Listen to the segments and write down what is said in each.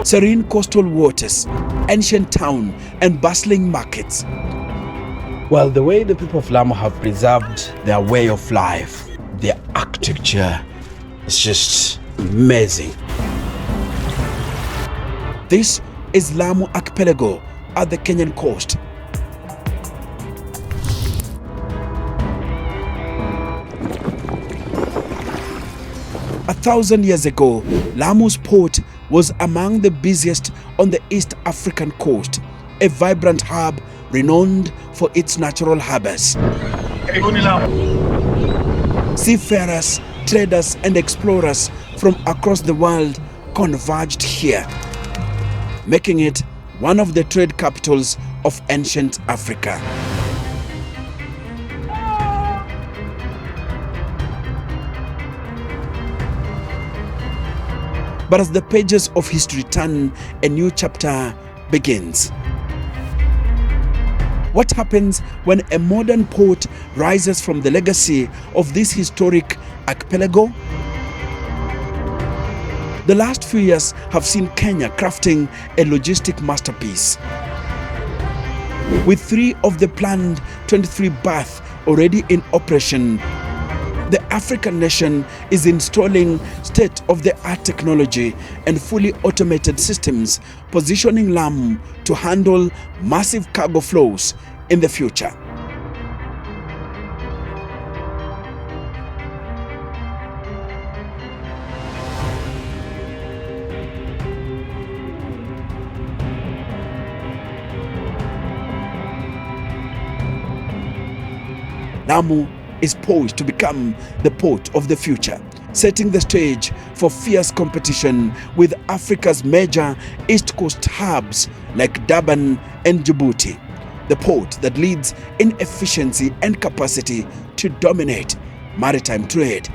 Serene coastal waters, ancient town and bustling markets. Well, the way the people of Lamu have preserved their way of life, their architecture, is just amazing. This is Lamu Archipelago at the Kenyan coast. A 1,000 years ago, Lamu's port was among the busiest on the East African coast, a vibrant hub renowned for its natural harbors. Seafarers, traders and explorers from across the world converged here, making it one of the trade capitals of ancient Africa. But as the pages of history turn, a new chapter begins. What happens when a modern port rises from the legacy of this historic archipelago? The last few years have seen Kenya crafting a logistic masterpiece. With 3 of the planned 23 berths already in operation, the African nation is installing state-of-the-art technology and fully automated systems, positioning Lamu to handle massive cargo flows in the future. Lamu is poised to become the port of the future, setting the stage for fierce competition with Africa's major East Coast hubs like Durban and Djibouti, the port that leads in efficiency and capacity to dominate maritime trade.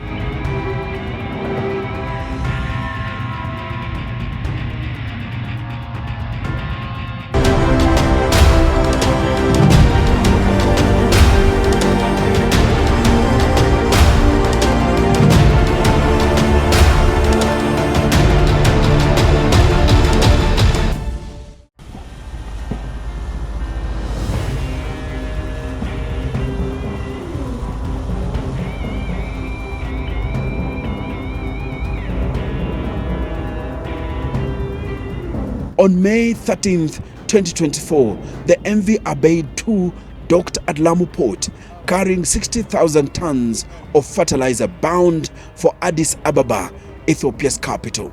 On May 13th, 2024, the MV Abeid 2 docked at Lamu Port, carrying 60,000 tons of fertilizer bound for Addis Ababa, Ethiopia's capital.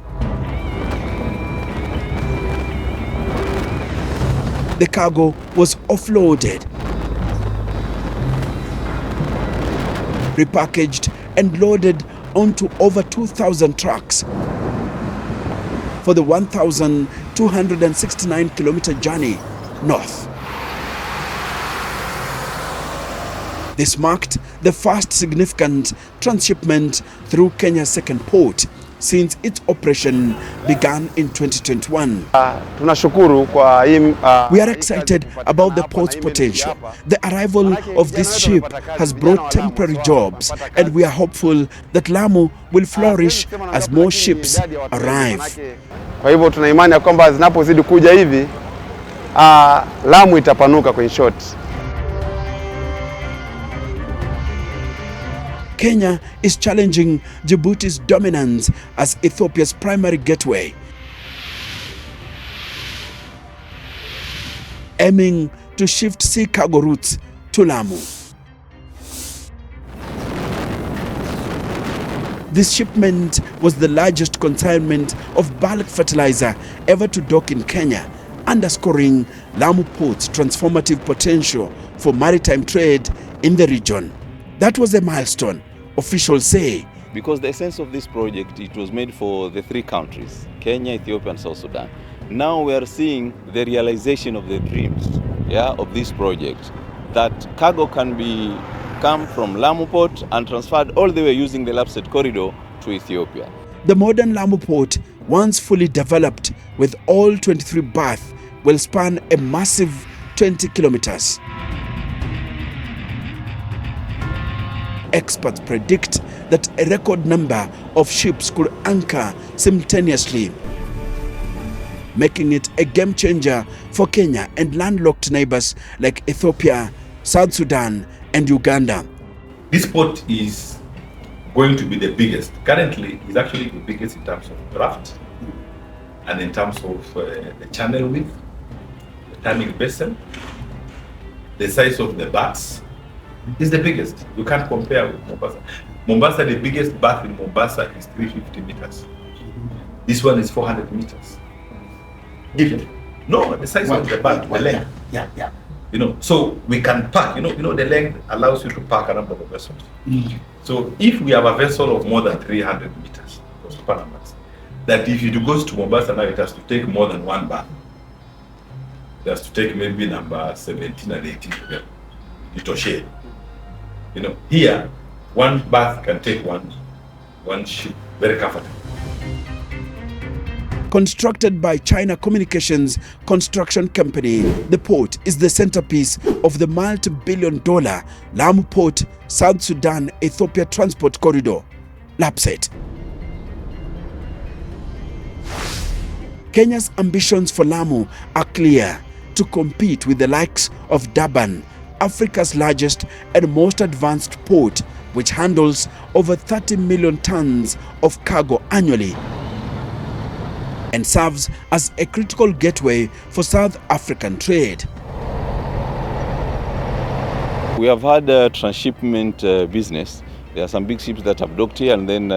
The cargo was offloaded, repackaged and loaded onto over 2,000 trucks for the 1,269-kilometer journey north. This marked the first significant transshipment through Kenya's second port since its operation began in 2021. We are excited about the port's potential. The arrival of this ship has brought temporary jobs, and we are hopeful that Lamu will flourish as more ships arrive. Kwa hivyo tuna imani kwamba zinapozidi kuja hivi Lamu itapanuka kwa short. Kenya is challenging Djibouti's dominance as Ethiopia's primary gateway, aiming to shift sea cargo routes to Lamu. This shipment was the largest consignment of bulk fertilizer ever to dock in Kenya, underscoring Lamu Port's transformative potential for maritime trade in the region. That was a milestone, officials say. Because the essence of this project, it was made for the 3 countries, Kenya, Ethiopia and South Sudan. Now we are seeing the realization of the dreams of this project, that cargo can come from Lamu Port and transferred all the way using the LAPSSET Corridor to Ethiopia. The modern Lamu Port, once fully developed with all 23 berths, will span a massive 20 kilometers. Experts predict that a record number of ships could anchor simultaneously, making it a game changer for Kenya and landlocked neighbors like Ethiopia, South Sudan, and Uganda. This port is going to be the biggest. Currently, it's actually the biggest in terms of draft and in terms of the channel width, the turning basin, the size of the berths. It's the biggest. You can't compare with Mombasa. Mombasa, the biggest berth in Mombasa is 350 meters. This one is 400 meters. No, the size of the berth, the length. Yeah. You know, so we can park. You know, the length allows you to park a number of vessels. So if we have a vessel of more than 300 meters, Post-panamax, that if it goes to Mombasa now, it has to take more than one berth. It has to take maybe number 17 and 18 together. Itoshare. You know, here, one berth can take one ship very comfortably. Constructed by China Communications Construction Company, the port is the centerpiece of the multi-billion-dollar Lamu Port, South Sudan, Ethiopia Transport Corridor, LAPSSET. Kenya's ambitions for Lamu are clear: to compete with the likes of Durban, Africa's largest and most advanced port, which handles over 30 million tons of cargo annually, and serves as a critical gateway for South African trade. We have had a transshipment business. There are some big ships that have docked here, and then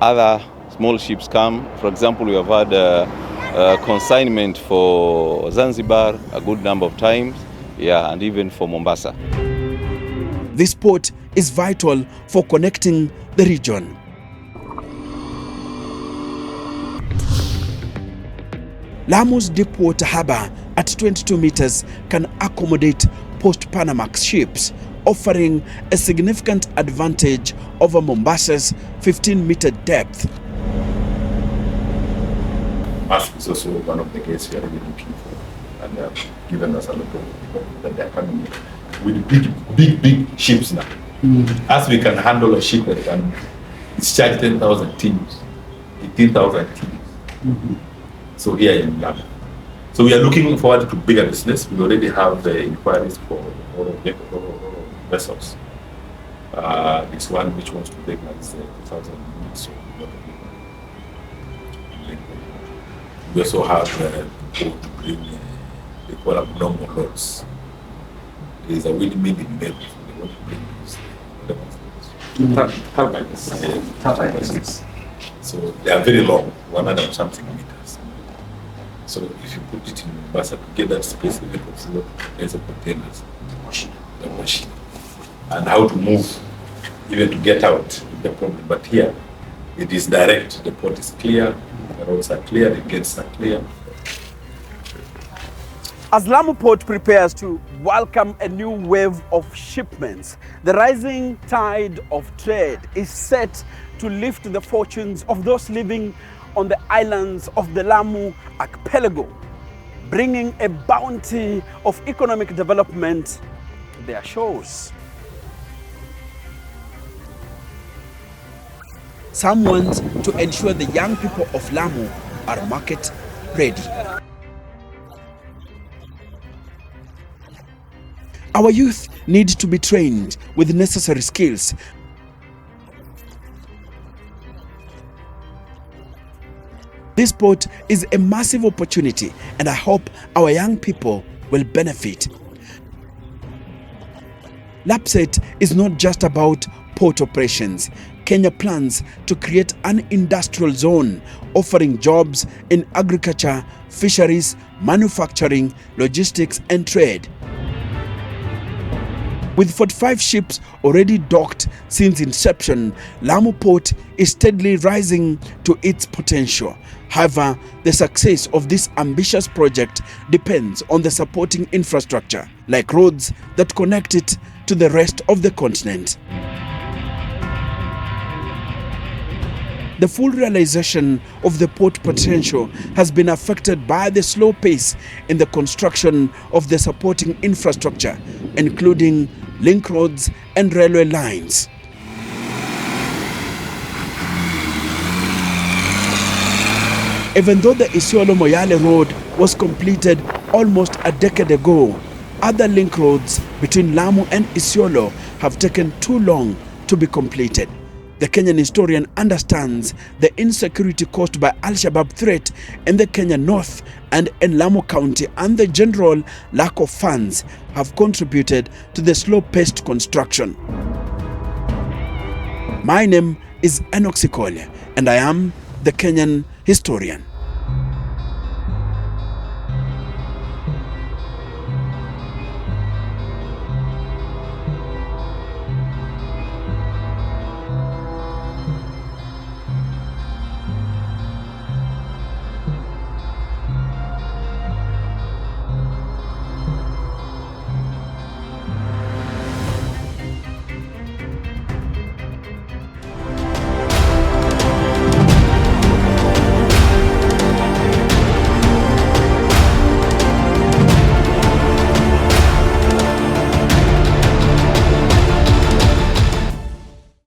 other small ships come. For example, we have had a consignment for Zanzibar a good number of times, and even for Mombasa. This port is vital for connecting the region. Lamu's deep water harbour at 22 meters can accommodate post-panamax ships, offering a significant advantage over Mombasa's 15-meter depth. Mass is also one of the gates we are really looking for, and they have given us a lot of that they are coming with big ships now. As we can handle a ship that can discharge 10,000 TEUs, 18,000 TEUs. So here in Lamu. So we are looking forward to bigger business. We already have the inquiries for all vessels. This one which wants to take like 2,000 units. So we also have to bring they call abnormal loads. There is a windmill in Meru. They want to bring these turbines. So they are very long, 100 something meters. So if you put it in Mombasa to get that space, you consider as a containers, the machine, and how to move, even to get out is the problem. But here, it is direct. The port is clear, the roads are clear, the gates are clear. As Lamu Port prepares to welcome a new wave of shipments, the rising tide of trade is set to lift the fortunes of those living on the islands of the Lamu archipelago, bringing a bounty of economic development to their shores. Some want to ensure the young people of Lamu are market ready. Our youth need to be trained with necessary skills. This port is a massive opportunity, and I hope our young people will benefit. LAPSSET is not just about port operations. Kenya plans to create an industrial zone offering jobs in agriculture, fisheries, manufacturing, logistics, and trade. With 45 ships already docked since inception, Lamu Port is steadily rising to its potential. However, the success of this ambitious project depends on the supporting infrastructure, like roads that connect it to the rest of the continent. The full realization of the port potential has been affected by the slow pace in the construction of the supporting infrastructure, including link roads and railway lines. Even though the Isiolo-Moyale Road was completed almost a decade ago, other link roads between Lamu and Isiolo have taken too long to be completed. The Kenyan historian understands the insecurity caused by Al-Shabaab threat in the Kenya North and in Lamu County, and the general lack of funds have contributed to the slow-paced construction. My name is Enoch Sikole, and I am the Kenyan historian.